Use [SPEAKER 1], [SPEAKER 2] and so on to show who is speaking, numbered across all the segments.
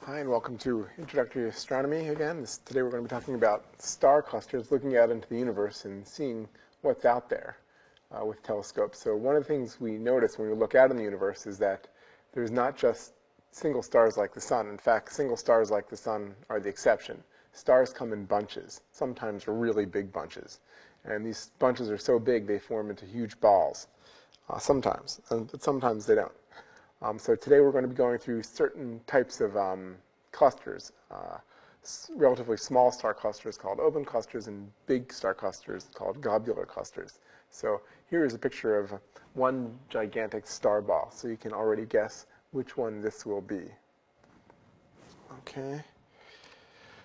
[SPEAKER 1] Hi, and welcome to Introductory Astronomy again. Today we're going to be talking about star clusters, looking out into the universe and seeing what's out there with telescopes. So one of the things we notice when we look out in the universe is that there's not just single stars like the sun. In fact, single stars like the sun are the exception. Stars come in bunches, sometimes really big bunches. And these bunches are so big they form into huge balls, sometimes, but sometimes they don't. So today we're going to be going through certain types of clusters, relatively small star clusters called open clusters and big star clusters called globular clusters. So here is a picture of one gigantic star ball, so you can already guess which one this will be. Okay.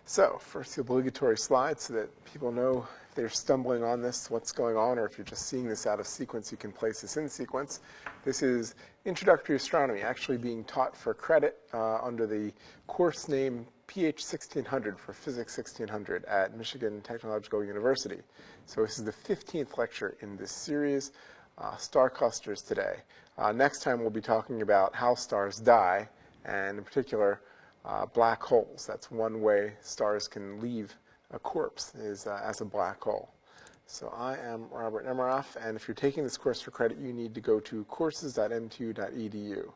[SPEAKER 1] So first the obligatory slide so that people know if they're stumbling on this, what's going on, or if you're just seeing this out of sequence, you can place this in sequence. This is Introductory Astronomy, actually being taught for credit under the course name PH 1600 for Physics 1600 at Michigan Technological University. So this is the 15th lecture in this series, star clusters today. Next time we'll be talking about how stars die, and in particular, black holes. That's one way stars can leave a corpse, is as a black hole. So I am Robert Nemiroff, and if you're taking this course for credit, you need to go to courses.mtu.edu.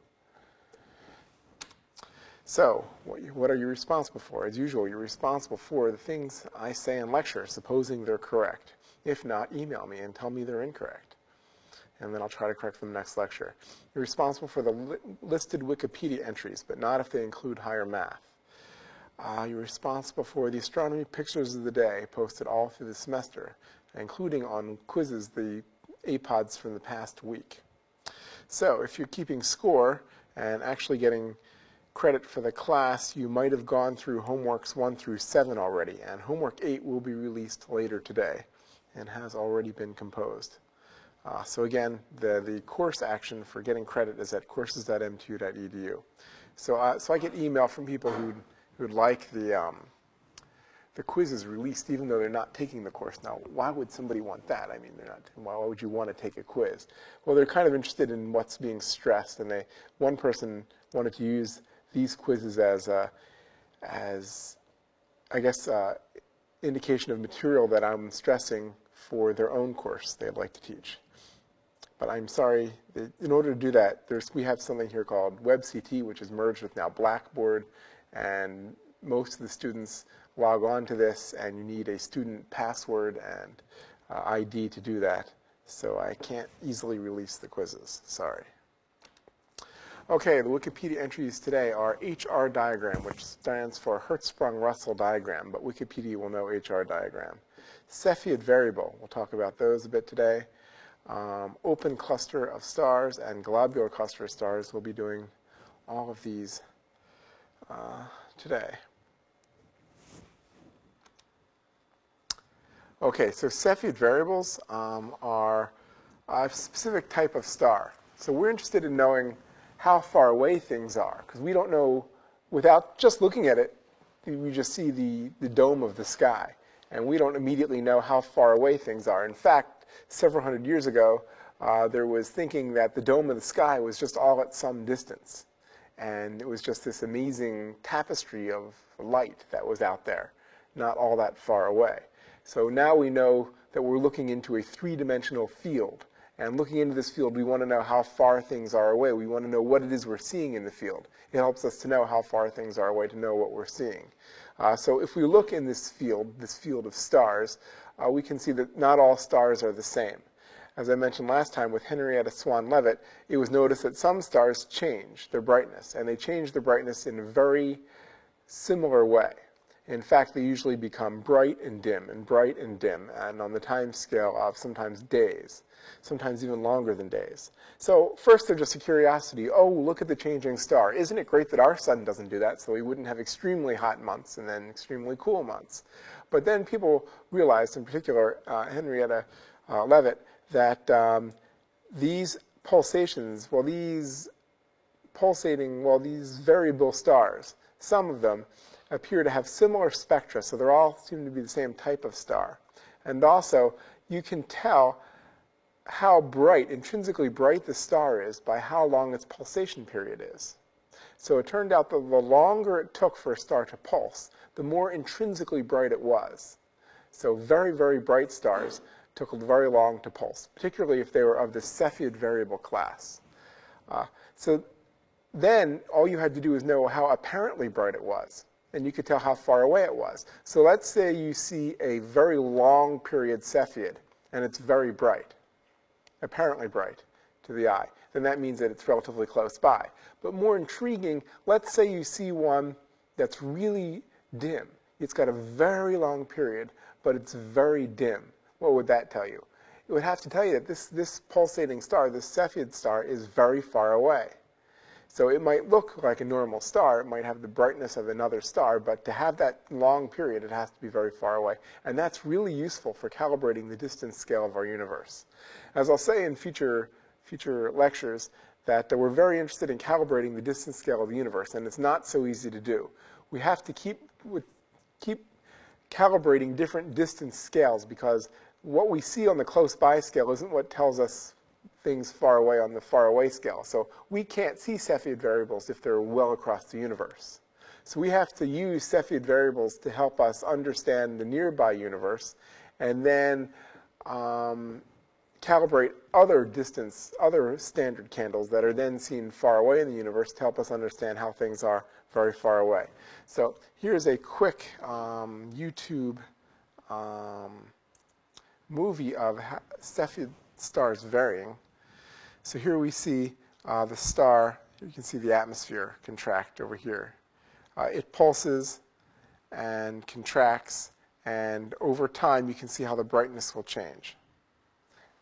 [SPEAKER 1] So what are you responsible for? As usual, you're responsible for the things I say in lecture, supposing they're correct. If not, email me and tell me they're incorrect, and then I'll try to correct them next lecture. You're responsible for the listed Wikipedia entries, but not if they include higher math. You're responsible for the astronomy pictures of the day posted all through the semester, including on quizzes, the APODs from the past week. So if you're keeping score and actually getting credit for the class, you might have gone through homeworks 1 through 7 already, and homework 8 will be released later today and has already been composed. So again, the course action for getting credit is at courses.mtu.edu. So I get email from people who'd like the quizzes released even though they're not taking the course. Now, why would somebody want that? I mean, why would you want to take a quiz? Well, they're kind of interested in what's being stressed, and one person wanted to use these quizzes as I guess, indication of material that I'm stressing for their own course they'd like to teach. But I'm sorry, in order to do that, we have something here called WebCT, which is merged with now Blackboard, and most of the students log on to this, and you need a student password and ID to do that. So I can't easily release the quizzes, sorry. Okay, the Wikipedia entries today are HR diagram, which stands for Hertzsprung-Russell diagram, but Wikipedia will know HR diagram. Cepheid variable, we'll talk about those a bit today. Open cluster of stars and globular cluster of stars. We'll be doing all of these today. Okay, so Cepheid variables are a specific type of star. So we're interested in knowing how far away things are, because we don't know, without just looking at it, we just see the dome of the sky, and we don't immediately know how far away things are. In fact, several hundred years ago, there was thinking that the dome of the sky was just all at some distance, and it was just this amazing tapestry of light that was out there, not all that far away. So now we know that we're looking into a three-dimensional field. And looking into this field, we want to know how far things are away. We want to know what it is we're seeing in the field. It helps us to know how far things are away, to know what we're seeing. So if we look in this field of stars, we can see that not all stars are the same. As I mentioned last time with Henrietta Swan Leavitt, it was noticed that some stars change their brightness, and they change their brightness in a very similar way. In fact, they usually become bright and dim, and on the time scale of sometimes days, sometimes even longer than days. So first they're just a curiosity. Oh, look at the changing star. Isn't it great that our sun doesn't do that, so we wouldn't have extremely hot months and then extremely cool months? But then people realized, in particular Henrietta Leavitt, that these pulsations, these variable stars, some of them appear to have similar spectra, so they all seem to be the same type of star. And also, you can tell how bright, intrinsically bright the star is by how long its pulsation period is. So it turned out that the longer it took for a star to pulse, the more intrinsically bright it was. So very, very bright stars took very long to pulse, particularly if they were of the Cepheid variable class. So then all you had to do is know how apparently bright it was, and you could tell how far away it was. So let's say you see a very long period Cepheid, and it's very bright, apparently bright to the eye. Then that means that it's relatively close by. But more intriguing, let's say you see one that's really dim. It's got a very long period, but it's very dim. What would that tell you? It would have to tell you that this pulsating star, this Cepheid star, is very far away. So it might look like a normal star. It might have the brightness of another star, but to have that long period, it has to be very far away. And that's really useful for calibrating the distance scale of our universe. As I'll say in future lectures, that we're very interested in calibrating the distance scale of the universe, and it's not so easy to do. We have to keep calibrating different distance scales, because what we see on the close by scale isn't what tells us things far away on the far away scale. So we can't see Cepheid variables if they're well across the universe. So we have to use Cepheid variables to help us understand the nearby universe, and then calibrate other standard candles that are then seen far away in the universe to help us understand how things are very far away. So here's a quick YouTube movie of Cepheid stars varying. So here we see the star. You can see the atmosphere contract over here. It pulses and contracts, and over time you can see how the brightness will change.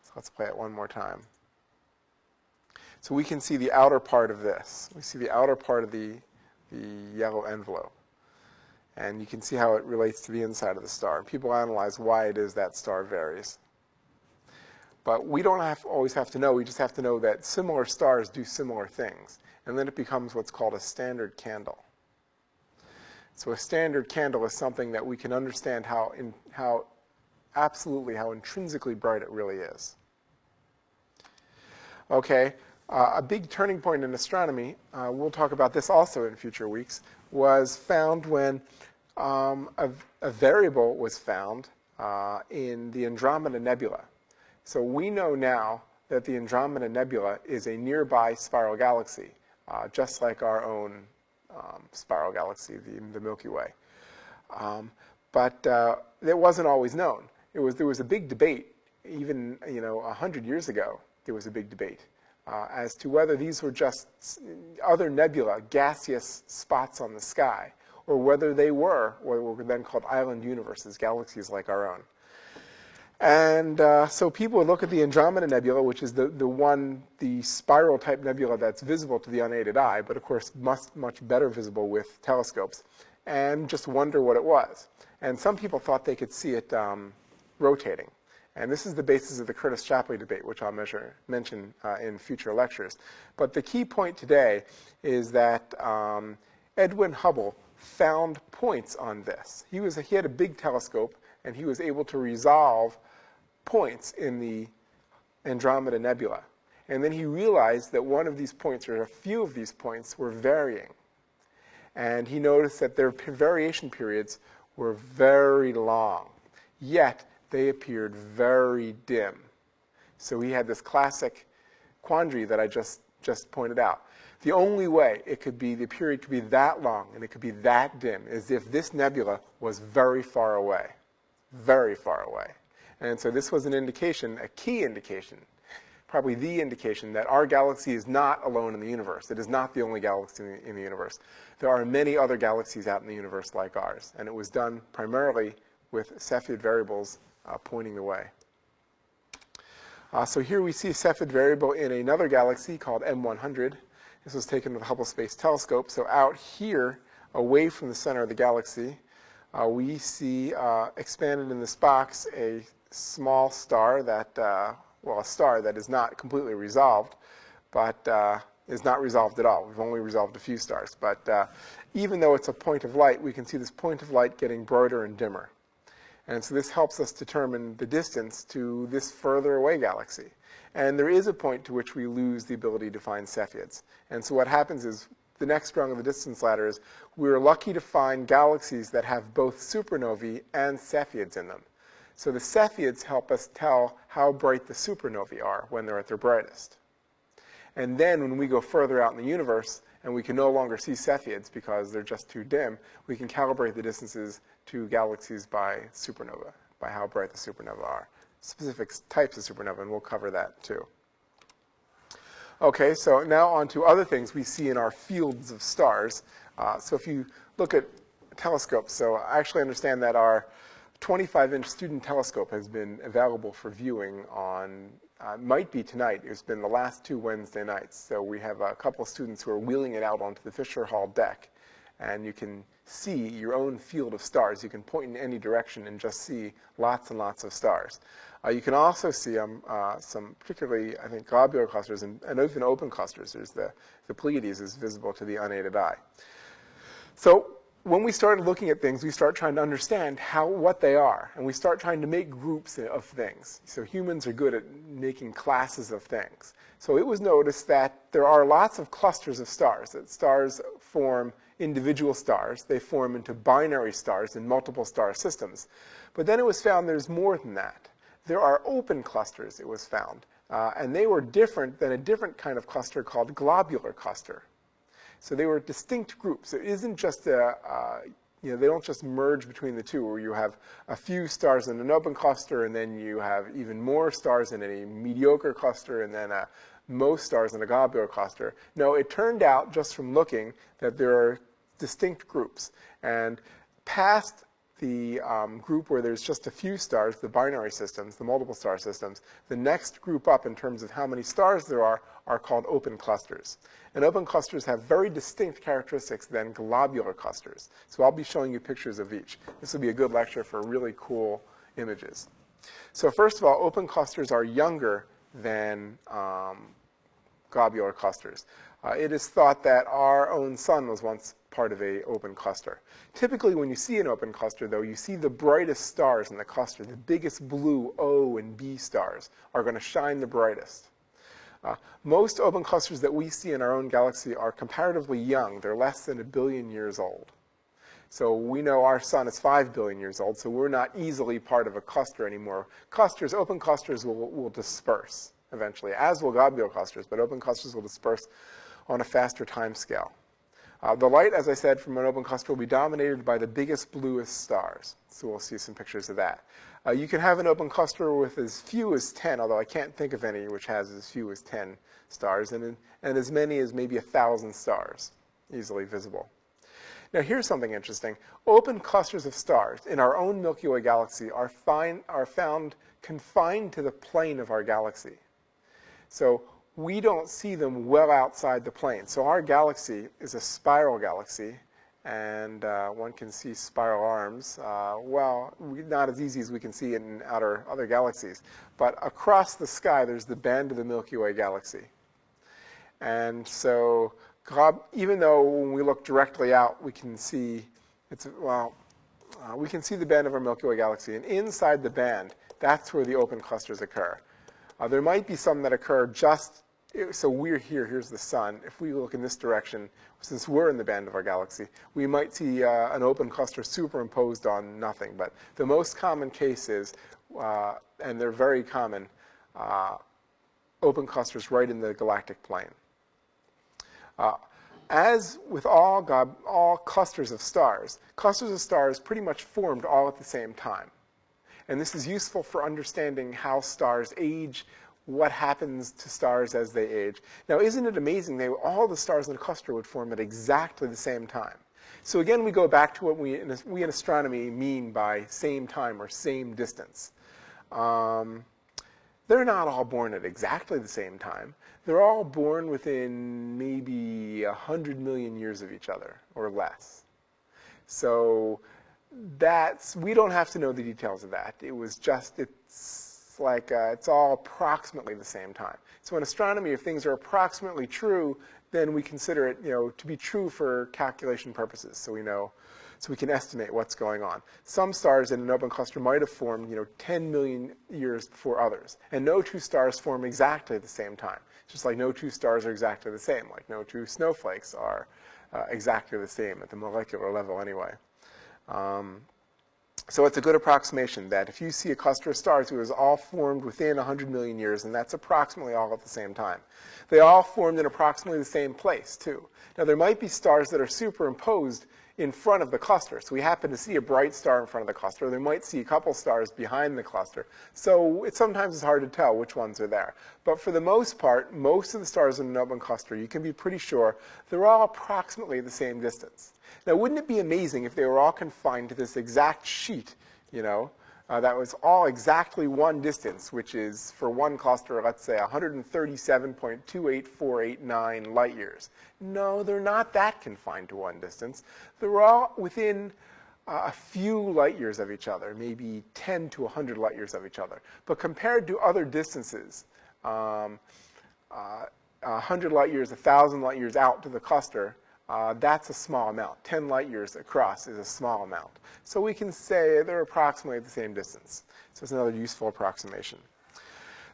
[SPEAKER 1] So let's play it one more time. So we can see the outer part of this. We see the outer part of the yellow envelope. And you can see how it relates to the inside of the star. People analyze why it is that star varies. But we don't always have to know. We just have to know that similar stars do similar things. And then it becomes what's called a standard candle. So a standard candle is something that we can understand how intrinsically bright it really is. Okay, a big turning point in astronomy, we'll talk about this also in future weeks, was found when a variable was found in the Andromeda Nebula. So we know now that the Andromeda Nebula is a nearby spiral galaxy, just like our own spiral galaxy, the Milky Way. But it wasn't always known. There was a big debate, even 100 years ago. There was a big debate as to whether these were just other nebula, gaseous spots on the sky, or whether they were what were then called island universes, galaxies like our own. And so people would look at the Andromeda Nebula, which is the spiral type nebula that's visible to the unaided eye, but of course much better visible with telescopes, and just wonder what it was. And some people thought they could see it rotating. And this is the basis of the Curtis-Shapley debate, which I'll mention in future lectures. But the key point today is that Edwin Hubble found points on this. He had a big telescope, and he was able to resolve points in the Andromeda Nebula. And then he realized that one of these points, or a few of these points, were varying. And he noticed that their variation periods were very long, yet they appeared very dim. So he had this classic quandary that I just pointed out. The only way the period could be that long and it could be that dim is if this nebula was very far away, very far away. And so this was an indication, a key indication, probably the indication that our galaxy is not alone in the universe. It is not the only galaxy in the universe. There are many other galaxies out in the universe like ours, and it was done primarily with Cepheid variables pointing the way. So here we see a Cepheid variable in another galaxy called M100. This was taken with the Hubble Space Telescope. So out here, away from the center of the galaxy, we see expanded in this box a small star that, a star that is not completely resolved, but is not resolved at all. We've only resolved a few stars. But even though it's a point of light, we can see this point of light getting brighter and dimmer. And so this helps us determine the distance to this further away galaxy. And there is a point to which we lose the ability to find Cepheids. And so what happens is the next rung of the distance ladder is we're lucky to find galaxies that have both supernovae and Cepheids in them. So the Cepheids help us tell how bright the supernovae are when they're at their brightest. And then when we go further out in the universe and we can no longer see Cepheids because they're just too dim, we can calibrate the distances to galaxies by supernova, by how bright the supernova are. Specific types of supernova, and we'll cover that too. Okay, so now on to other things we see in our fields of stars. So if you look at telescopes, so I actually understand that our 25-inch student telescope has been available for viewing on, might be tonight. It's been the last 2 Wednesday nights. So we have a couple of students who are wheeling it out onto the Fisher Hall deck. And you can see your own field of stars. You can point in any direction and just see lots and lots of stars. You can also see some particularly, I think, globular clusters and even open clusters. There's the Pleiades is visible to the unaided eye. So when we started looking at things, we start trying to understand what they are, and we start trying to make groups of things. So humans are good at making classes of things. So it was noticed that there are lots of clusters of stars, that stars form individual stars. They form into binary stars in multiple star systems. But then it was found there's more than that. There are open clusters, it was found, and they were different than a different kind of cluster called globular cluster. So they were distinct groups. It isn't just they don't just merge between the two, where you have a few stars in an open cluster, and then you have even more stars in a mediocre cluster, and then most stars in a globular cluster. No, it turned out, just from looking, that there are distinct groups. And past the group where there's just a few stars, the binary systems, the multiple star systems, the next group up in terms of how many stars there are called open clusters. And open clusters have very distinct characteristics than globular clusters. So I'll be showing you pictures of each. This will be a good lecture for really cool images. So first of all, open clusters are younger than globular clusters. It is thought that our own sun was once part of an open cluster. Typically, when you see an open cluster, though, you see the brightest stars in the cluster. The biggest blue O and B stars are going to shine the brightest. Most open clusters that we see in our own galaxy are comparatively young. They're less than 1 billion years old. So we know our sun is 5 billion years old, so we're not easily part of a cluster anymore. Clusters, open clusters will disperse eventually, as will globular clusters, but open clusters will disperse on a faster time scale. The light, as I said, from an open cluster will be dominated by the biggest, bluest stars. So we'll see some pictures of that. You can have an open cluster with as few as 10, although I can't think of any which has as few as 10 stars, and as many as maybe 1,000 stars easily visible. Now here's something interesting. Open clusters of stars in our own Milky Way galaxy are found confined to the plane of our galaxy. So we don't see them well outside the plane. So our galaxy is a spiral galaxy, and one can see spiral arms. Well, not as easy as we can see in other galaxies. But across the sky, there's the band of the Milky Way galaxy. And so even though when we look directly out, we can see we can see the band of our Milky Way galaxy. And inside the band, that's where the open clusters occur. There might be some that occur so we're here, here's the sun. If we look in this direction, since we're in the band of our galaxy, we might see an open cluster superimposed on nothing. But the most common case is, and they're very common, open clusters right in the galactic plane. As with all clusters of stars pretty much formed all at the same time. And this is useful for understanding how stars age, what happens to stars as they age. Now, isn't it amazing that all the stars in a cluster would form at exactly the same time? So again, we go back to what we in astronomy mean by same time or same distance. They're not all born at exactly the same time. They're all born within maybe 100 million years of each other or less. So we don't have to know the details of that. It's all approximately the same time. So in astronomy, if things are approximately true, then we consider it, to be true for calculation purposes. So we can estimate what's going on. Some stars in an open cluster might have formed, 10 million years before others. And no two stars form exactly at the same time. just like no two stars are exactly the same, like no two snowflakes are exactly the same at the molecular level anyway. So it's a good approximation that if you see a cluster of stars, it was all formed within 100 million years, and that's approximately all at the same time. They all formed in approximately the same place, too. Now, there might be stars that are superimposed in front of the cluster. So we happen to see a bright star in front of the cluster. They might see a couple stars behind the cluster. So sometimes it's hard to tell which ones are there. But for the most part, most of the stars in the Nobel cluster, you can be pretty sure they're all approximately the same distance. Now, wouldn't it be amazing if they were all confined to this exact sheet, that was all exactly one distance, which is, for one cluster, let's say 137.28489 light years. No, they're not that confined to one distance. They're all within a few light years of each other, maybe 10 to 100 light years of each other. But compared to other distances, 100 light years, 1,000 light years out to the cluster, that's a small amount. 10 light years across is a small amount. So we can say they're approximately at the same distance. So it's another useful approximation.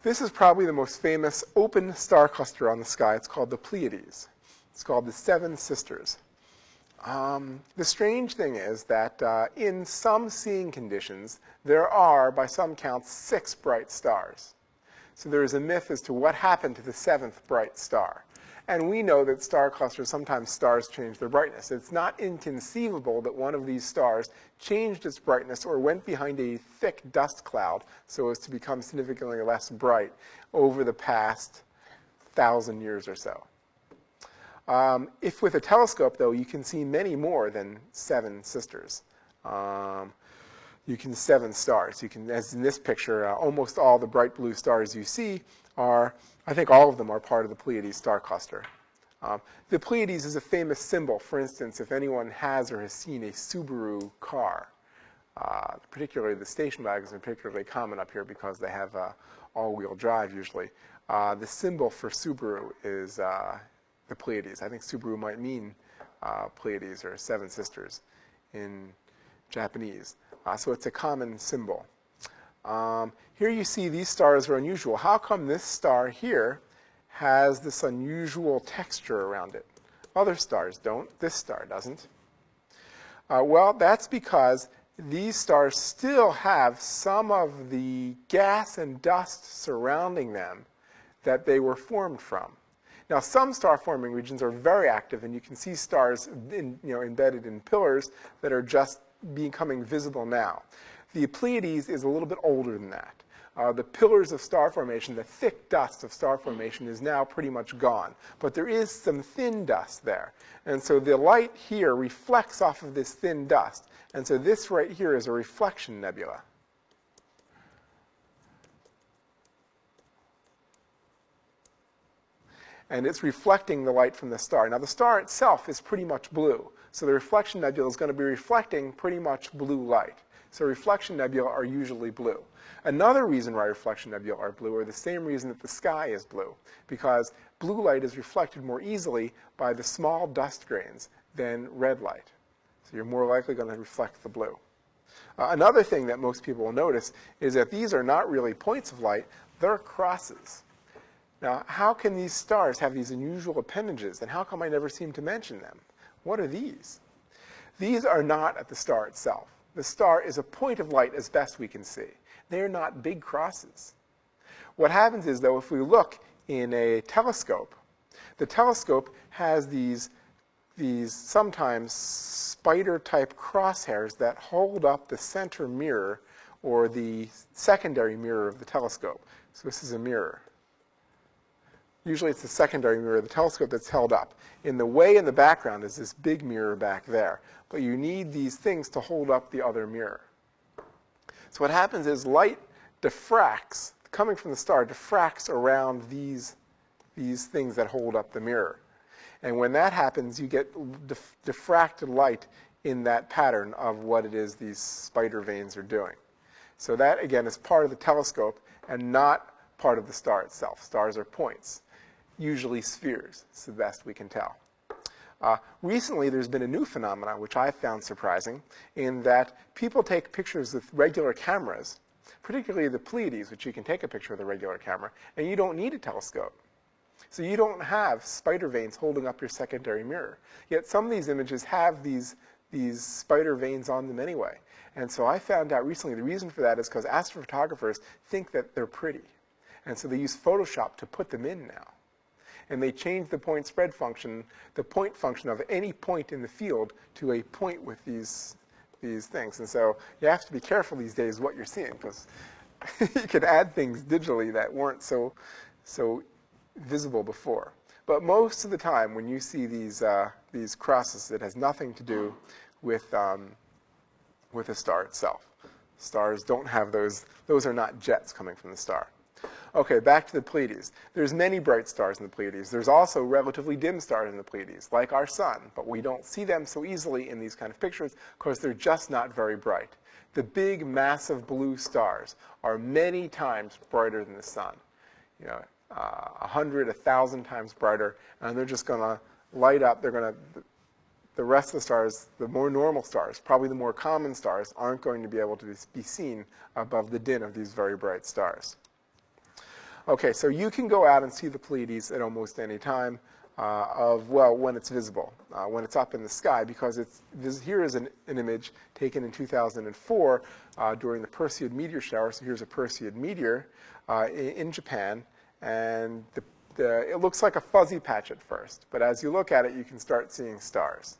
[SPEAKER 1] This is probably the most famous open star cluster on the sky. It's called the Pleiades. It's called the Seven Sisters. The strange thing is that in some seeing conditions, there are, by some counts, 6 bright stars. So there is a myth as to what happened to the 7th bright star. And we know that star clusters, sometimes stars change their brightness. It's not inconceivable that one of these stars changed its brightness or went behind a thick dust cloud so as to become significantly less bright over the past 1,000 years or so. If with a telescope, though, you can see many more than 7 sisters. You can 7 stars. You can, as in this picture, almost all the bright blue stars you see are, I think all of them are part of the Pleiades star cluster. The Pleiades is a famous symbol. For instance, if anyone has or has seen a Subaru car, particularly the station wagons are particularly common up here because they have all-wheel drive usually. The symbol for Subaru is the Pleiades. I think Subaru might mean Pleiades or 7 sisters in Japanese. So it's a common symbol. Here you see these stars are unusual. How come this star here has this unusual texture around it? Other stars don't. This star doesn't. Well, that's because these stars still have some of the gas and dust surrounding them that they were formed from. Now, some star-forming regions are very active, and you can see stars embedded in pillars that are just becoming visible now. The Pleiades is a little bit older than that. The pillars of star formation, the thick dust of star formation, is now pretty much gone. But there is some thin dust there. And so the light here reflects off of this thin dust. And so this right here is a reflection nebula. And it's reflecting the light from the star. Now, the star itself is pretty much blue. So the reflection nebula is going to be reflecting pretty much blue light. So reflection nebulae are usually blue. Another reason why reflection nebulae are blue are the same reason that the sky is blue, because blue light is reflected more easily by the small dust grains than red light. So you're more likely going to reflect the blue. Another thing that most people will notice is that these are not really points of light, they're crosses. Now, how can these stars have these unusual appendages, and how come I never seem to mention them? What are these? These are not at the star itself. The star is a point of light as best we can see. They're not big crosses. What happens is, though, if we look in a telescope, the telescope has these sometimes spider-type crosshairs that hold up the center mirror or the secondary mirror of the telescope. So this is a mirror. Usually it's the secondary mirror of the telescope that's held up. In the way in the background is this big mirror back there. But you need these things to hold up the other mirror. So what happens is light diffracts, coming from the star, diffracts around these things that hold up the mirror. And when that happens, you get diffracted light in that pattern of what it is these spider veins are doing. So that, again, is part of the telescope and not part of the star itself. Stars are points, usually spheres. It's the best we can tell. Recently, there's been a new phenomenon, which I found surprising, in that people take pictures with regular cameras, particularly the Pleiades, which you can take a picture with a regular camera, and you don't need a telescope. So you don't have spider veins holding up your secondary mirror. Yet some of these images have these spider veins on them anyway. And so I found out recently the reason for that is because astrophotographers think that they're pretty. And so they use Photoshop to put them in now. And they change the point spread function, the point function of any point in the field to a point with these things. And so you have to be careful these days what you're seeing, because you can add things digitally that weren't so visible before. But most of the time when you see these crosses, it has nothing to do with the star itself. Stars don't have those. Those are not jets coming from the star. Okay, back to the Pleiades. There's many bright stars in the Pleiades. There's also relatively dim stars in the Pleiades, like our sun, but we don't see them so easily in these kind of pictures because they're just not very bright. The big, massive blue stars are many times brighter than the sun. 100, 1,000 times brighter, and they're just going to light up. The rest of the stars, the more normal stars, probably the more common stars, aren't going to be able to be seen above the din of these very bright stars. Okay, so you can go out and see the Pleiades at almost any time when it's visible, when it's up in the sky, because here is an image taken in 2004 during the Perseid meteor shower. So here's a Perseid meteor in Japan, and it looks like a fuzzy patch at first, but as you look at it, you can start seeing stars.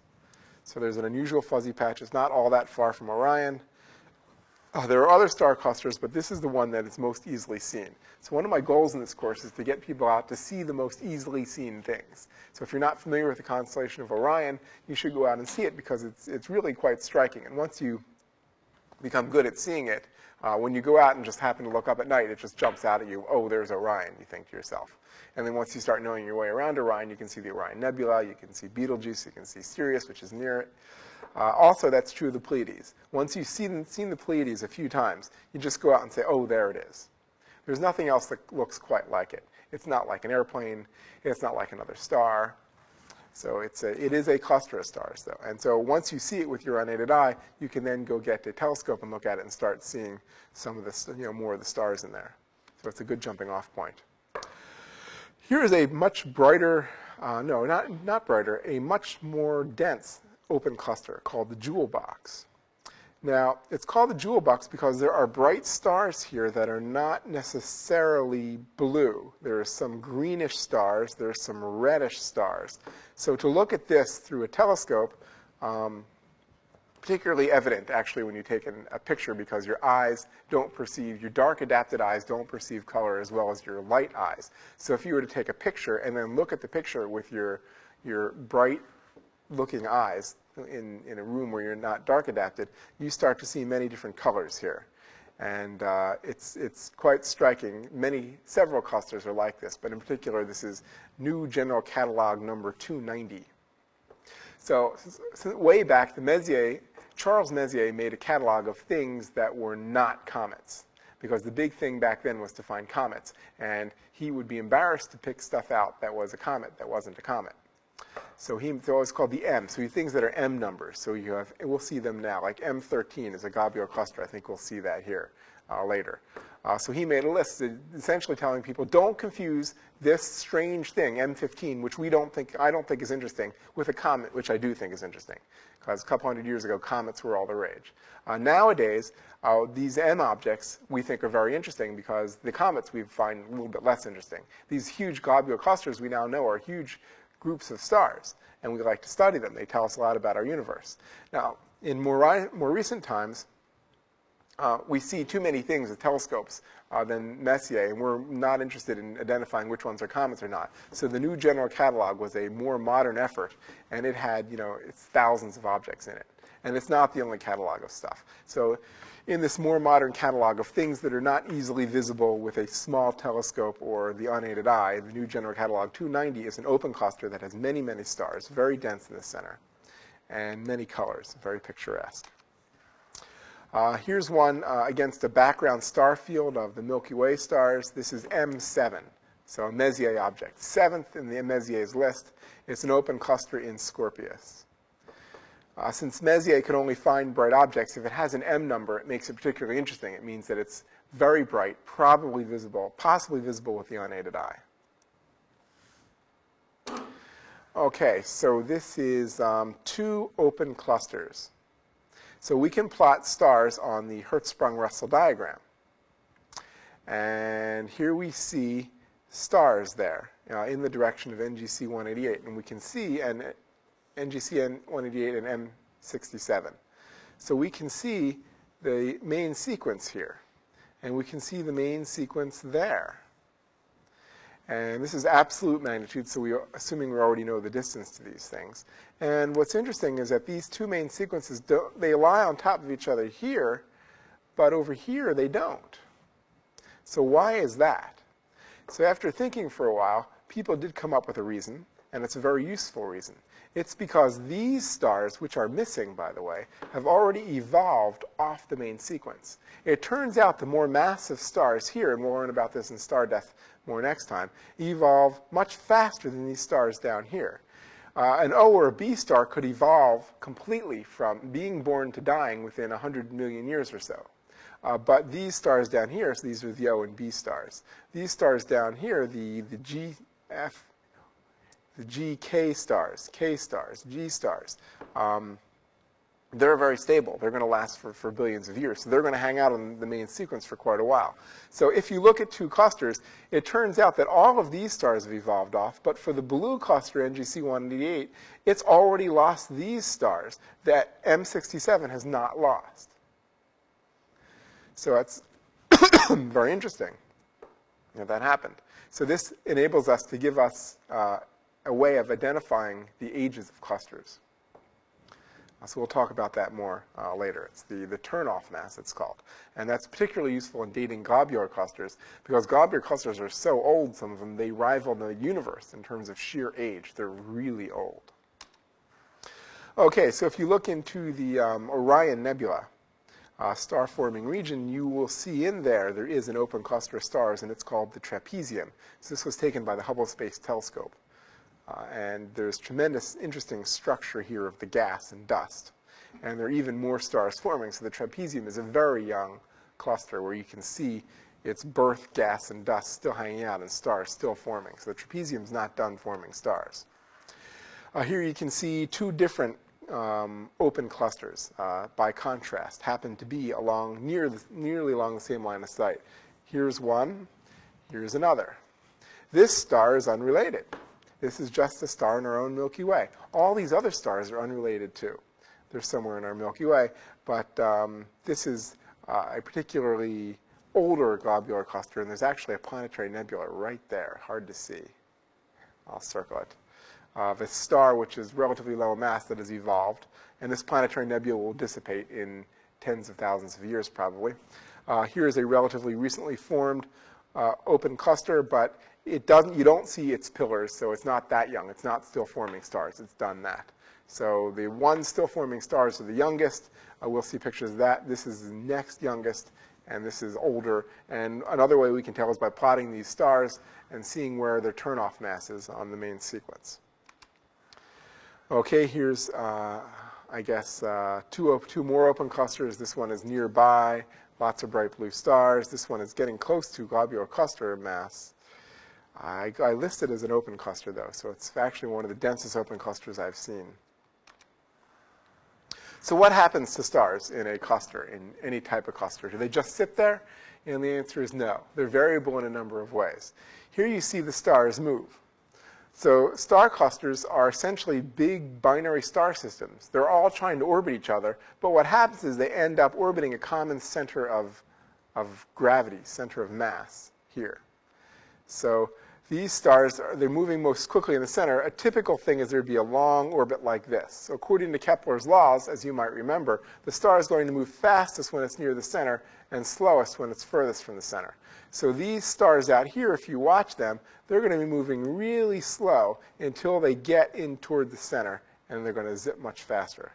[SPEAKER 1] So there's an unusual fuzzy patch. It's not all that far from Orion. There are other star clusters, but this is the one that is most easily seen. So one of my goals in this course is to get people out to see the most easily seen things. So if you're not familiar with the constellation of Orion, you should go out and see it because it's really quite striking. And once you become good at seeing it, when you go out and just happen to look up at night, it just jumps out at you, oh, there's Orion, you think to yourself. And then once you start knowing your way around Orion, you can see the Orion Nebula, you can see Betelgeuse, you can see Sirius, which is near it. Also, that's true of the Pleiades. Once you've seen the Pleiades a few times, you just go out and say, oh, there it is. There's nothing else that looks quite like it. It's not like an airplane. It's not like another star. So it is a cluster of stars, though. And so once you see it with your unaided eye, you can then go get a telescope and look at it and start seeing some of the, more of the stars in there. So it's a good jumping off point. Here is a much brighter, no, not brighter, a much more dense open cluster called the Jewel Box. Now, it's called the Jewel Box because there are bright stars here that are not necessarily blue. There are some greenish stars. There are some reddish stars. So to look at this through a telescope, particularly evident, actually, when you take a picture because your eyes don't perceive, your dark adapted eyes don't perceive color as well as your light eyes. So if you were to take a picture and then look at the picture with your bright looking eyes in a room where you're not dark adapted, you start to see many different colors here. And it's quite striking. Several clusters are like this, but in particular, this is New General Catalog number 290. So way back, Charles Messier made a catalog of things that were not comets, because the big thing back then was to find comets, and he would be embarrassed to pick stuff out that was a comet that wasn't a comet. So it's always called the M. So things that are M numbers. So you have, we'll see them now. Like M13 is a globular cluster. I think we'll see that here later. So he made a list essentially telling people, don't confuse this strange thing, M15, which I don't think is interesting, with a comet, which I do think is interesting. Because a couple hundred years ago, comets were all the rage. Nowadays, these M objects we think are very interesting because the comets we find a little bit less interesting. These huge globular clusters we now know are huge groups of stars, and we like to study them. They tell us a lot about our universe. Now, in more recent times, we see too many things with telescopes than Messier, and we're not interested in identifying which ones are comets or not. So the New General Catalog was a more modern effort, and it had, it's thousands of objects in it. And it's not the only catalog of stuff. So in this more modern catalog of things that are not easily visible with a small telescope or the unaided eye, the New General Catalog 290 is an open cluster that has many, many stars, very dense in the center, and many colors, very picturesque. Here's one against a background star field of the Milky Way stars. This is M7, so a Messier object. 7th in the Messier's list. It's an open cluster in Scorpius. Since Messier could only find bright objects, if it has an M number, it makes it particularly interesting. It means that it's very bright, probably visible, possibly visible with the unaided eye. Okay, so this is two open clusters. So we can plot stars on the Hertzsprung-Russell diagram. And here we see stars there in the direction of NGC 188. And we can see NGC 188 and M67. So we can see the main sequence here. And we can see the main sequence there. And this is absolute magnitude, so assuming we already know the distance to these things. And what's interesting is that these two main sequences, they lie on top of each other here, but over here they don't. So why is that? So after thinking for a while, people did come up with a reason, and it's a very useful reason. It's because these stars, which are missing, by the way, have already evolved off the main sequence. It turns out the more massive stars here, and we'll learn about this in star death more next time, evolve much faster than these stars down here. An O or a B star could evolve completely from being born to dying within 100 million years or so. But these stars down here, so these are the O and B stars. These stars down here, the GK stars, K stars, G stars, they're very stable. They're going to last for billions of years. So they're going to hang out on the main sequence for quite a while. So if you look at two clusters, it turns out that all of these stars have evolved off. But for the blue cluster, NGC 188, it's already lost these stars that M67 has not lost. So that's very interesting that that happened. So this enables us to give us a way of identifying the ages of clusters. So we'll talk about that more later. It's the turnoff mass, it's called. And that's particularly useful in dating globular clusters, because globular clusters are so old, some of them, they rival the universe in terms of sheer age. They're really old. Okay, so if you look into the Orion Nebula, star-forming region, you will see in there is an open cluster of stars, and it's called the trapezium. So this was taken by the Hubble Space Telescope. And there's tremendous, interesting structure here of the gas and dust. And there are even more stars forming. So the trapezium is a very young cluster where you can see its birth gas and dust still hanging out and stars still forming. So the trapezium is not done forming stars. Here you can see two different open clusters, by contrast, happen to be nearly along the same line of sight. Here's one, here's another. This star is unrelated. This is just a star in our own Milky Way. All these other stars are unrelated too. They're somewhere in our Milky Way, but this is a particularly older globular cluster, and there's actually a planetary nebula right there, hard to see. I'll circle it. The star, which is relatively low mass, that has evolved, and this planetary nebula will dissipate in tens of thousands of years probably. Here is a relatively recently formed open cluster, but you don't see its pillars, so it's not that young. It's not still forming stars. It's done that. So the ones still forming stars are the youngest. We'll see pictures of that. This is the next youngest, and this is older. And another way we can tell is by plotting these stars and seeing where their turnoff mass is on the main sequence. Okay, here's, I guess, two more open clusters. This one is nearby. Lots of bright blue stars. This one is getting close to globular cluster mass. I list it as an open cluster, though, so it's actually one of the densest open clusters I've seen. So what happens to stars in a cluster, in any type of cluster? Do they just sit there? And the answer is no. They're variable in a number of ways. Here you see the stars move. So star clusters are essentially big binary star systems. They're all trying to orbit each other, but what happens is they end up orbiting a common center of gravity, center of mass here. So these stars, they're moving most quickly in the center. A typical thing is there'd be a long orbit like this. So according to Kepler's laws, as you might remember, the star is going to move fastest when it's near the center and slowest when it's furthest from the center. So these stars out here, if you watch them, they're going to be moving really slow until they get in toward the center, and they're going to zip much faster.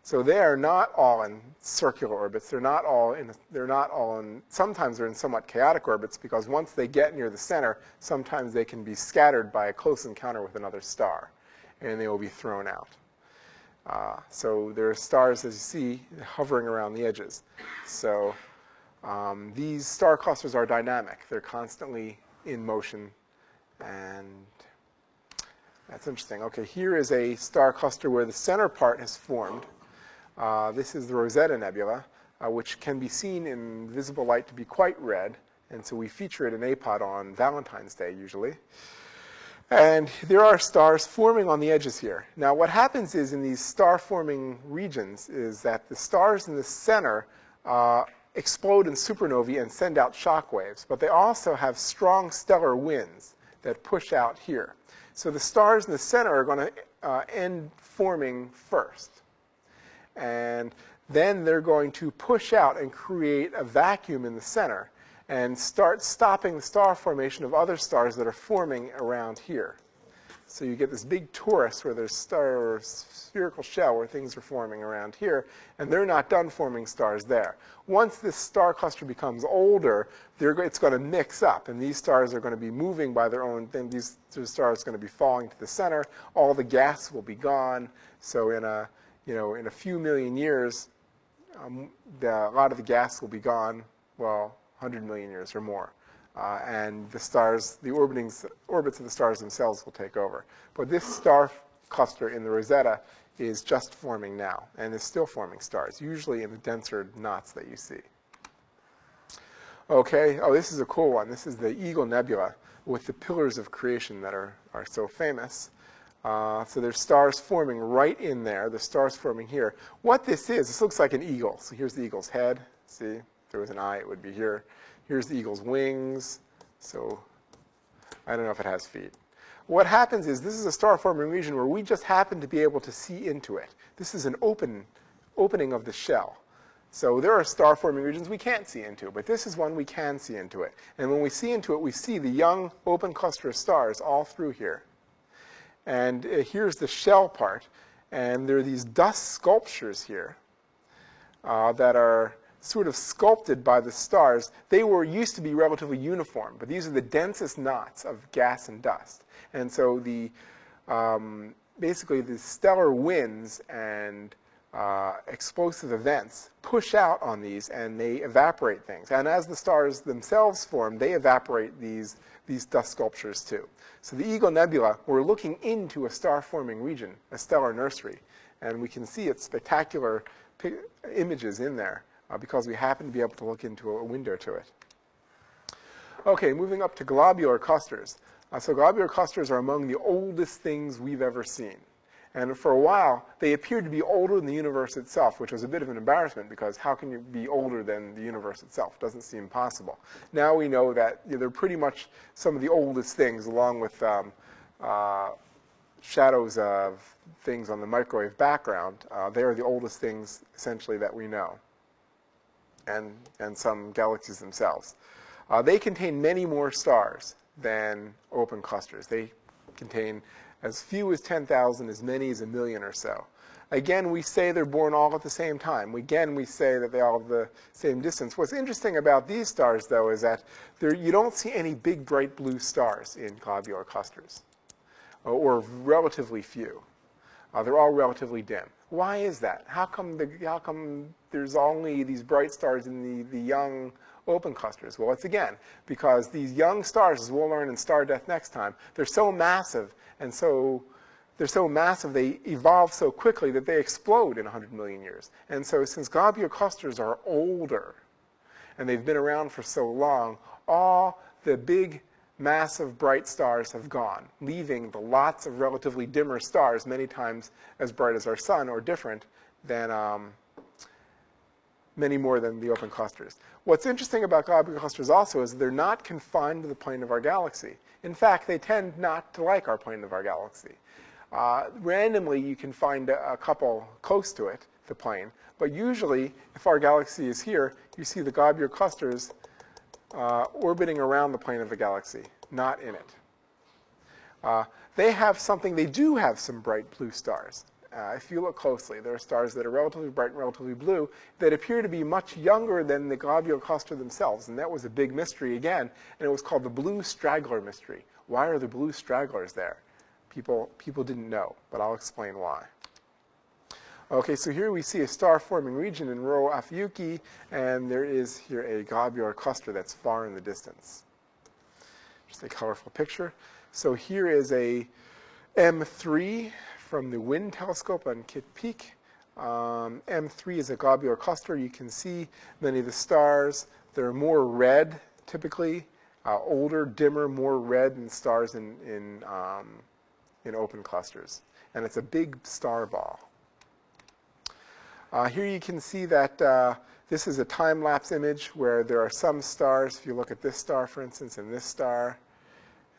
[SPEAKER 1] So they are not all in circular orbits. They're not all in, sometimes they're in somewhat chaotic orbits, because once they get near the center, sometimes they can be scattered by a close encounter with another star, and they will be thrown out. So there are stars, as you see, hovering around the edges. So these star clusters are dynamic. They're constantly in motion, and That's interesting. Okay, here is a star cluster where the center part has formed. This is the Rosetta Nebula, which can be seen in visible light to be quite red. And so we feature it in APOD on Valentine's Day, usually. And there are stars forming on the edges here. Now, what happens is in these star-forming regions is that the stars in the center explode in supernovae and send out shock waves. But they also have strong stellar winds that push out here. So the stars in the center are going to end forming first. And then they're going to push out and create a vacuum in the center and start stopping the star formation of other stars that are forming around here. So you get this big torus where there's spherical shell where things are forming around here, and they're not done forming stars there. Once this star cluster becomes older, it's going to mix up, and these stars are going to be moving by their own thing. These stars are going to be falling to the center. All the gas will be gone. So in a few million years, a lot of the gas will be gone. Well, 100 million years or more. And the stars, the orbits of the stars themselves will take over. But this star cluster in the Rosetta is just forming now, and is still forming stars, usually in the denser knots that you see. Okay, oh, this is a cool one. This is the Eagle Nebula with the pillars of creation that are so famous. So there's stars forming right in there. The stars forming here. What this is, this looks like an eagle. So here's the eagle's head. See, if there was an eye, it would be here. Here's the eagle's wings. So I don't know if it has feet. What happens is this is a star-forming region where we just happen to be able to see into it. This is an opening of the shell. So there are star-forming regions we can't see into, but this is one we can see into it. And when we see into it, we see the young open cluster of stars all through here. And here's the shell part. And there are these dust sculptures here that are sort of sculpted by the stars. They used to be relatively uniform, but these are the densest knots of gas and dust. And so basically the stellar winds and explosive events push out on these, and they evaporate things. And as the stars themselves form, they evaporate these dust sculptures too. So the Eagle Nebula, we're looking into a star-forming region, a stellar nursery, and we can see its spectacular images in there because we happen to be able to look into a window to it. Okay, moving up to globular clusters. So globular clusters are among the oldest things we've ever seen. And for a while, they appeared to be older than the universe itself, which was a bit of an embarrassment because how can you be older than the universe itself? It doesn't seem possible. Now we know that they're pretty much some of the oldest things, along with shadows of things on the microwave background. They are the oldest things, essentially, that we know, and some galaxies themselves. They contain many more stars than open clusters. They contain as few as 10,000, as many as 1 million or so. Again, we say they're born all at the same time. Again, we say that they all have the same distance. What's interesting about these stars, though, is that you don't see any big, bright blue stars in globular clusters, or relatively few. They're all relatively dim. Why is that? How come there's only these bright stars in the young open clusters? Well, it's again because these young stars, as we'll learn in Star Death next time, they're so massive, and they evolve so quickly that they explode in 100 million years. And so since globular clusters are older, and they've been around for so long, all the big, massive, bright stars have gone, leaving the lots of relatively dimmer stars, many times as bright as our sun, or different than many more than the open clusters. What's interesting about globular clusters also is they're not confined to the plane of our galaxy. In fact, they tend not to like our plane of our galaxy. Randomly, you can find a couple close to it, the plane. But usually, if our galaxy is here, you see the globular clusters orbiting around the plane of the galaxy, not in it. They do have some bright blue stars. If you look closely, there are stars that are relatively bright and relatively blue that appear to be much younger than the globular cluster themselves. And that was a big mystery again, and it was called the blue straggler mystery. Why are the blue stragglers there? People didn't know, but I'll explain why. Okay, so here we see a star-forming region in Rho Ophiuchi, and there is here a globular cluster that's far in the distance. Just a colorful picture. So here is M3 from the Wind Telescope on Kitt Peak. M3 is a globular cluster. You can see many of the stars. They're more red, typically, older, dimmer, more red than stars in open clusters. And it's a big star ball. Here you can see that this is a time-lapse image where there are some stars. If you look at this star, for instance, and this star,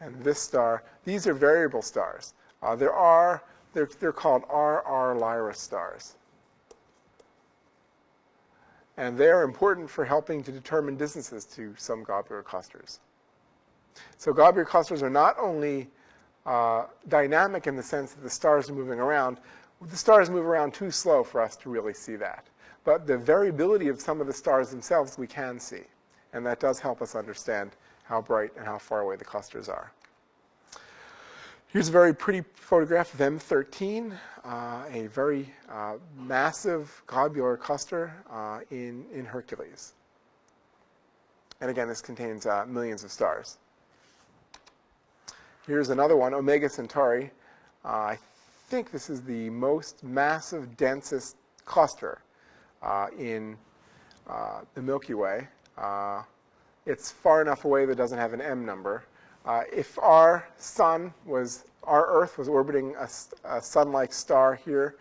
[SPEAKER 1] and this star, these are variable stars. They're called RR Lyrae stars. And they're important for helping to determine distances to some globular clusters. So globular clusters are not only dynamic in the sense that the stars are moving around. The stars move around too slow for us to really see that. But the variability of some of the stars themselves we can see. And that does help us understand how bright and how far away the clusters are. Here's a very pretty photograph of M13, a very massive globular cluster in Hercules. And again, this contains millions of stars. Here's another one, Omega Centauri. I think this is the most massive, densest cluster in the Milky Way. It's far enough away that it doesn't have an M number. If our Earth was orbiting a sun-like star here,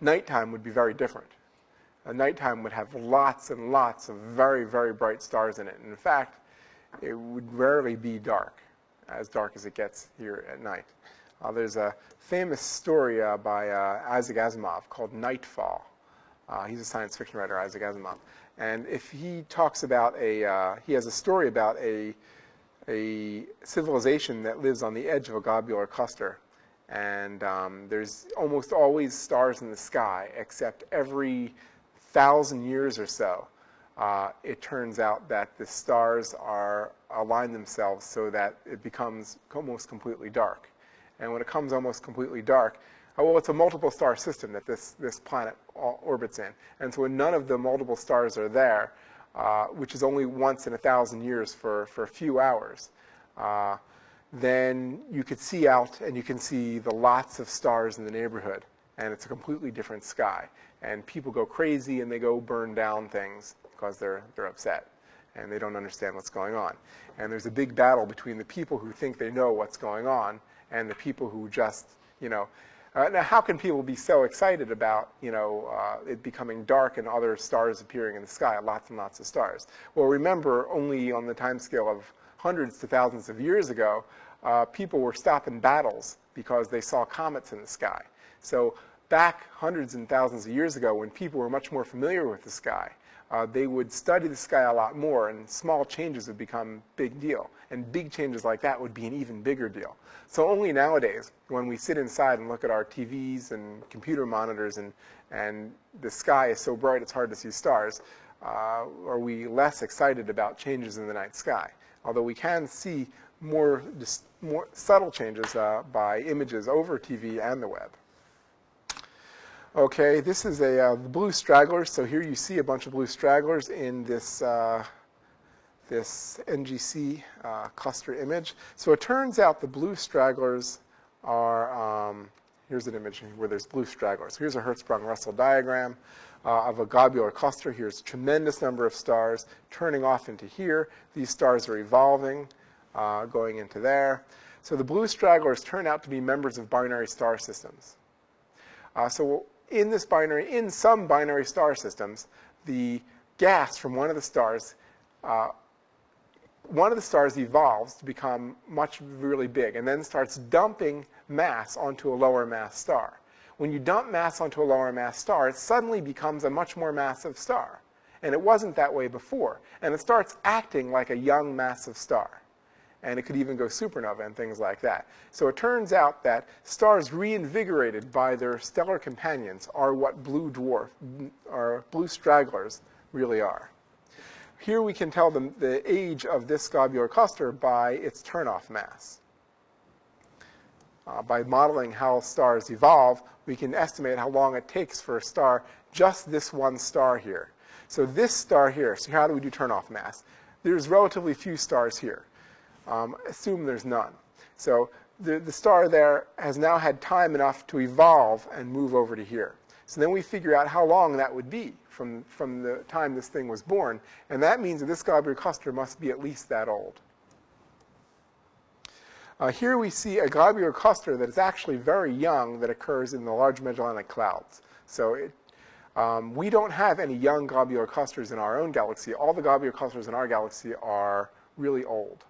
[SPEAKER 1] nighttime would be very different. Nighttime would have lots and lots of very, very bright stars in it. And in fact, it would rarely be dark as it gets here at night. There's a famous story by Isaac Asimov called Nightfall. He's a science fiction writer, Isaac Asimov. And if he talks about he has a story about a civilization that lives on the edge of a globular cluster. And there's almost always stars in the sky, except every 1,000 years or so, it turns out that the stars align themselves so that it becomes almost completely dark. And when it comes almost completely dark, well, it's a multiple star system that this planet orbits in. And so when none of the multiple stars are there, which is only once in 1,000 years for a few hours, then you could see out and you can see the lots of stars in the neighborhood. And it's a completely different sky. And people go crazy and they go burn down things because they're upset. And they don't understand what's going on. And there's a big battle between the people who think they know what's going on and the people who just, now how can people be so excited about, it becoming dark and other stars appearing in the sky, lots and lots of stars? Well, remember, only on the timescale of hundreds to thousands of years ago, people were stopping battles because they saw comets in the sky. So back hundreds and thousands of years ago, when people were much more familiar with the sky, they would study the sky a lot more, and small changes would become big deal. And big changes like that would be an even bigger deal. So only nowadays, when we sit inside and look at our TVs and computer monitors and the sky is so bright it's hard to see stars, are we less excited about changes in the night sky. Although we can see more subtle changes by images over TV and the web. Okay, this is the blue stragglers. So here you see a bunch of blue stragglers in this this NGC cluster image. So it turns out the blue stragglers are, here's an image where there's blue stragglers. Here's a Hertzsprung-Russell diagram of a globular cluster. Here's a tremendous number of stars turning off into here. These stars are evolving, going into there. So the blue stragglers turn out to be members of binary star systems. So in some binary star systems, the gas from one of the stars evolves to become really big and then starts dumping mass onto a lower mass star. When you dump mass onto a lower mass star, it suddenly becomes a much more massive star. And it wasn't that way before. And it starts acting like a young massive star. And it could even go supernova and things like that. So it turns out that stars reinvigorated by their stellar companions are what blue stragglers really are. Here we can tell the age of this globular cluster by its turnoff mass. By modeling how stars evolve, we can estimate how long it takes for a star, just this one star here. So this star here, so how do we do turnoff mass? There's relatively few stars here. Assume there's none. So the star there has now had time enough to evolve and move over to here. So then we figure out how long that would be from the time this thing was born. And that means that this globular cluster must be at least that old. Here we see a globular cluster that is actually very young that occurs in the Large Magellanic Clouds. So we don't have any young globular clusters in our own galaxy. All the globular clusters in our galaxy are really old.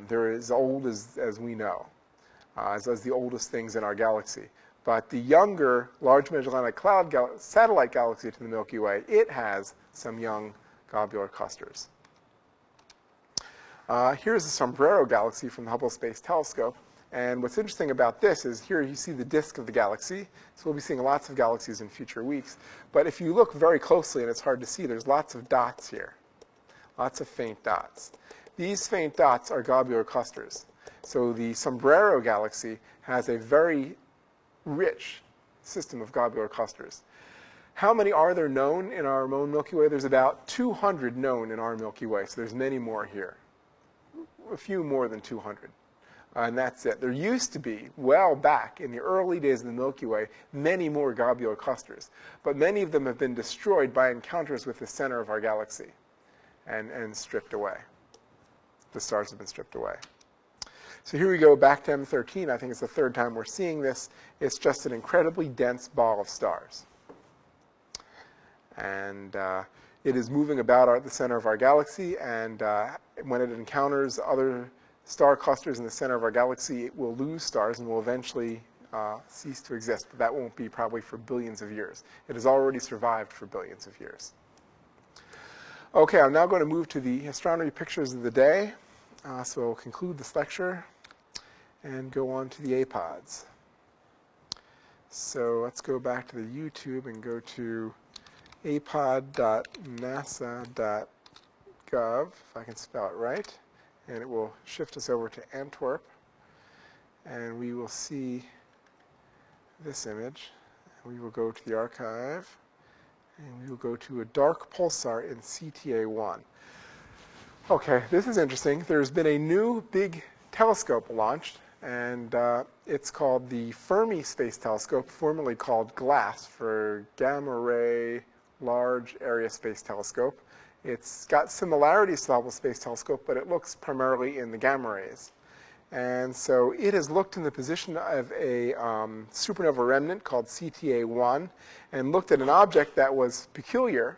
[SPEAKER 1] They're as old as we know, as the oldest things in our galaxy. But the younger Large Magellanic Cloud satellite galaxy to the Milky Way, it has some young globular clusters. Here's the Sombrero Galaxy from the Hubble Space Telescope. And what's interesting about this is here you see the disk of the galaxy. So we'll be seeing lots of galaxies in future weeks. But if you look very closely, and it's hard to see, there's lots of dots here. Lots of faint dots. These faint dots are globular clusters. So the Sombrero Galaxy has a very rich system of globular clusters. How many are there known in our own Milky Way? There's about 200 known in our Milky Way. So there's many more here. A few more than 200. And that's it. There used to be, well back in the early days of the Milky Way, many more globular clusters. But many of them have been destroyed by encounters with the center of our galaxy and stripped away. The stars have been stripped away. So here we go back to M13. I think it's the third time we're seeing this. It's just an incredibly dense ball of stars. And it is moving about at the center of our galaxy, and when it encounters other star clusters in the center of our galaxy, it will lose stars and will eventually cease to exist. But that won't be probably for billions of years. It has already survived for billions of years. Okay, I'm now going to move to the astronomy pictures of the day. So we'll conclude this lecture and go on to the APODs. So let's go back to the YouTube and go to apod.nasa.gov, if I can spell it right. And it will shift us over to Antwerp. And we will see this image. We will go to the archive. And we will go to a dark pulsar in CTA1. Okay, this is interesting. There's been a new big telescope launched, and it's called the Fermi Space Telescope, formerly called GLASS for Gamma Ray Large Area Space Telescope. It's got similarities to the Hubble Space Telescope, but it looks primarily in the gamma rays. And so it has looked in the position of a supernova remnant called CTA1 and looked at an object that was peculiar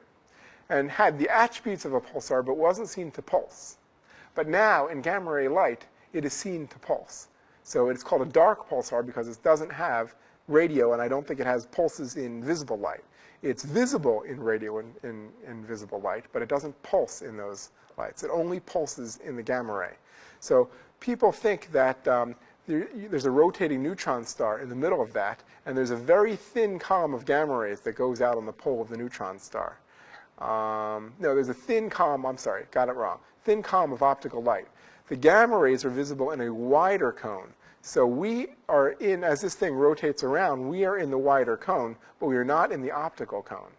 [SPEAKER 1] and had the attributes of a pulsar but wasn't seen to pulse. But now, in gamma ray light, it is seen to pulse. So it's called a dark pulsar because it doesn't have radio, and I don't think it has pulses in visible light. It's visible in radio and in visible light, but it doesn't pulse in those lights. It only pulses in the gamma ray. So people think that there's a rotating neutron star in the middle of that, and there's a very thin column of gamma rays that goes out on the pole of the neutron star. No, there's a thin column, I'm sorry, got it wrong. Thin column of optical light. The gamma rays are visible in a wider cone. So we are in, as this thing rotates around, we are in the wider cone, but we are not in the optical cone.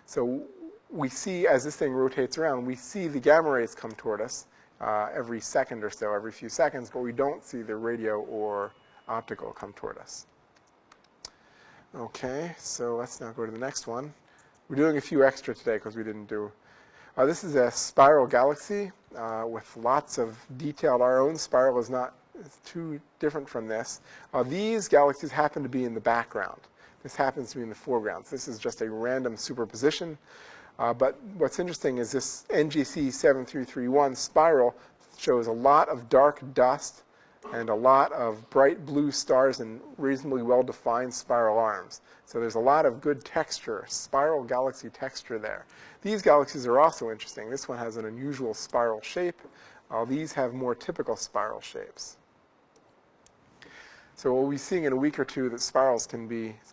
[SPEAKER 1] So we see, as this thing rotates around, we see the gamma rays come toward us every second or so, every few seconds, but we don't see the radio or optical come toward us. Okay, so let's now go to the next one. We're doing a few extra today because we didn't do. This is a spiral galaxy with lots of detail. Our own spiral is not too different from this. These galaxies happen to be in the background. This happens to be in the foreground. So this is just a random superposition. But what's interesting is this NGC 7331 spiral shows a lot of dark dust and a lot of bright blue stars and reasonably well-defined spiral arms. So there's a lot of good texture, spiral galaxy texture there. These galaxies are also interesting. This one has an unusual spiral shape. These have more typical spiral shapes. So we'll be seeing in a week or two that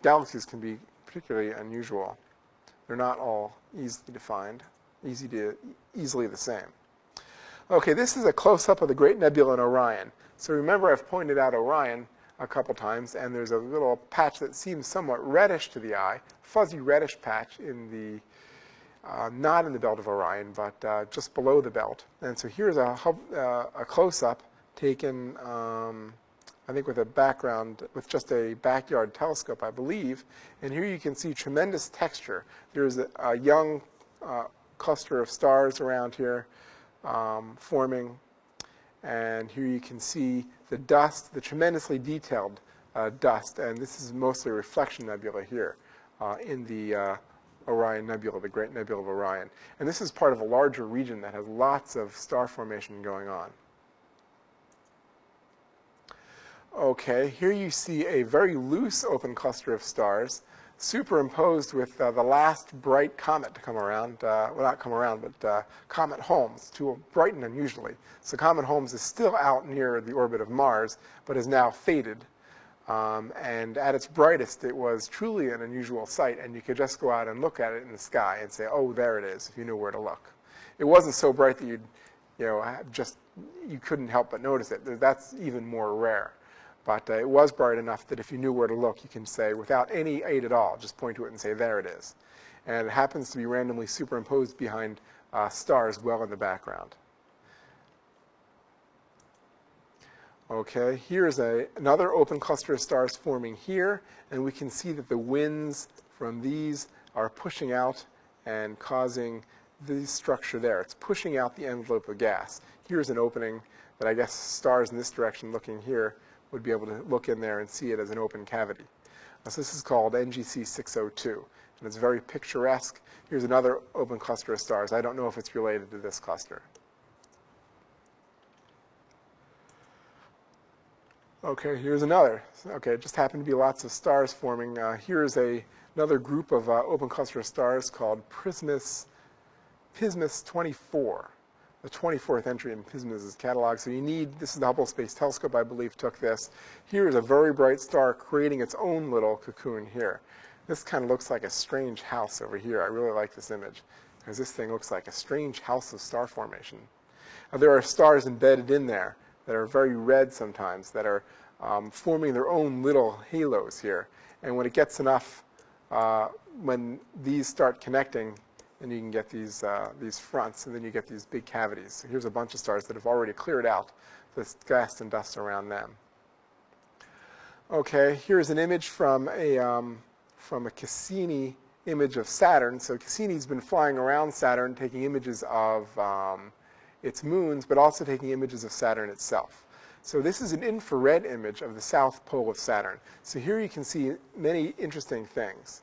[SPEAKER 1] galaxies can be particularly unusual. They're not all easily defined, easily the same. Okay, this is a close-up of the Great Nebula in Orion. So remember, I've pointed out Orion a couple times, and there's a little patch that seems somewhat reddish to the eye, fuzzy reddish patch in the, not in the belt of Orion, but just below the belt. And so here's a close-up taken I think with a background, with just a backyard telescope, I believe. And here you can see tremendous texture. There's a young cluster of stars around here forming. And here you can see the dust, the tremendously detailed dust. And this is mostly a reflection nebula here in the Orion Nebula, the Great Nebula of Orion. And this is part of a larger region that has lots of star formation going on. Okay, here you see a very loose open cluster of stars superimposed with the last bright comet to come around. Well, not come around, but Comet Holmes, to brighten unusually. So Comet Holmes is still out near the orbit of Mars, but is now faded. And at its brightest, it was truly an unusual sight, and you could just go out and look at it in the sky and say, oh, there it is, if you knew where to look. It wasn't so bright that you couldn't help but notice it. That's even more rare. But it was bright enough that if you knew where to look, you can say, without any aid at all, just point to it and say, there it is. And it happens to be randomly superimposed behind stars well in the background. Okay, here's another open cluster of stars forming here, and we can see that the winds from these are pushing out and causing this structure there. It's pushing out the envelope of gas. Here's an opening that I guess stars in this direction looking here would be able to look in there and see it as an open cavity. So this is called NGC 602, and it's very picturesque. Here's another open cluster of stars. I don't know if it's related to this cluster. Okay, here's another. Okay, it just happened to be lots of stars forming. Here's another group of open cluster of stars called Pismis 24. The 24th entry in Pismis' catalog. So this is the Hubble Space Telescope, I believe, took this. Here is a very bright star creating its own little cocoon here. This kind of looks like a strange house over here. I really like this image because this thing looks like a strange house of star formation. There are stars embedded in there that are very red sometimes, that are forming their own little halos here. And when it gets enough, when these start connecting, and you can get these fronts, and then you get these big cavities. So here's a bunch of stars that have already cleared out the gas and dust around them. Okay, here's an image from a Cassini image of Saturn. So Cassini's been flying around Saturn, taking images of its moons, but also taking images of Saturn itself. So this is an infrared image of the south pole of Saturn. So here you can see many interesting things.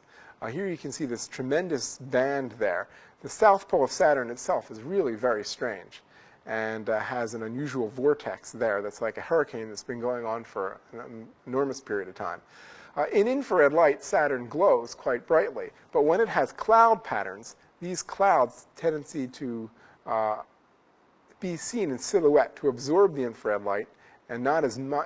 [SPEAKER 1] Here you can see this tremendous band there. The south pole of Saturn itself is really very strange and has an unusual vortex there that's like a hurricane that's been going on for an enormous period of time. In infrared light, Saturn glows quite brightly, but when it has cloud patterns, these clouds tendency to be seen in silhouette, to absorb the infrared light and not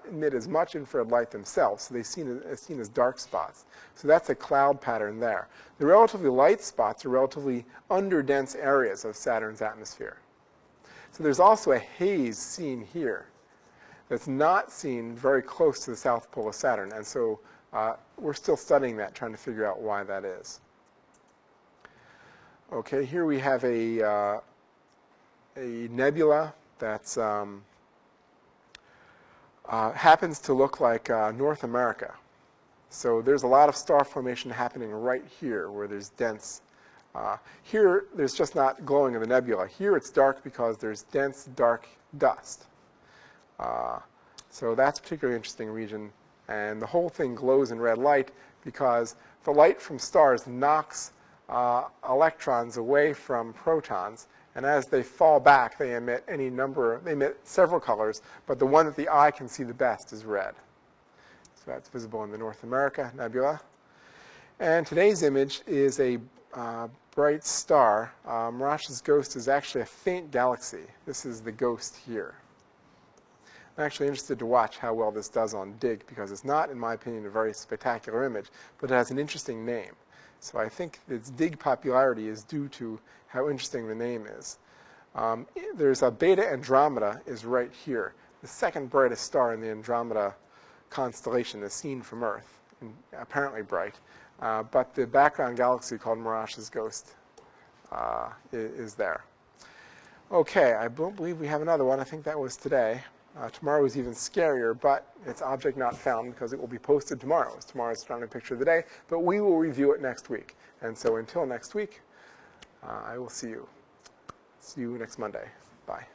[SPEAKER 1] emit as much infrared light themselves, so they're seen as dark spots. So that's a cloud pattern there. The relatively light spots are relatively underdense areas of Saturn's atmosphere. So there's also a haze seen here that's not seen very close to the south pole of Saturn, and so we're still studying that, trying to figure out why that is. Okay, here we have a nebula that's happens to look like North America. So there's a lot of star formation happening right here where there's dense. Here, there's just not glowing in the nebula. Here it's dark because there's dense, dark dust. So that's a particularly interesting region. And the whole thing glows in red light because the light from stars knocks electrons away from protons. And as they fall back, they emit they emit several colors, but the one that the eye can see the best is red. So that's visible in the North America Nebula. And today's image is a bright star. Mirach's Ghost is actually a faint galaxy. This is the ghost here. I'm actually interested to watch how well this does on DIG, because it's not, in my opinion, a very spectacular image, but it has an interesting name. So I think its DIG popularity is due to how interesting the name is. There's a Beta Andromeda is right here. The second brightest star in the Andromeda constellation is seen from Earth, and apparently bright. But the background galaxy called Mirach's Ghost is there. Okay, I don't believe we have another one. I think that was today. Tomorrow is even scarier, but it's object not found because it will be posted tomorrow. It's tomorrow's astronomy picture of the day, but we will review it next week. And so until next week, I will see you. See you next Monday. Bye.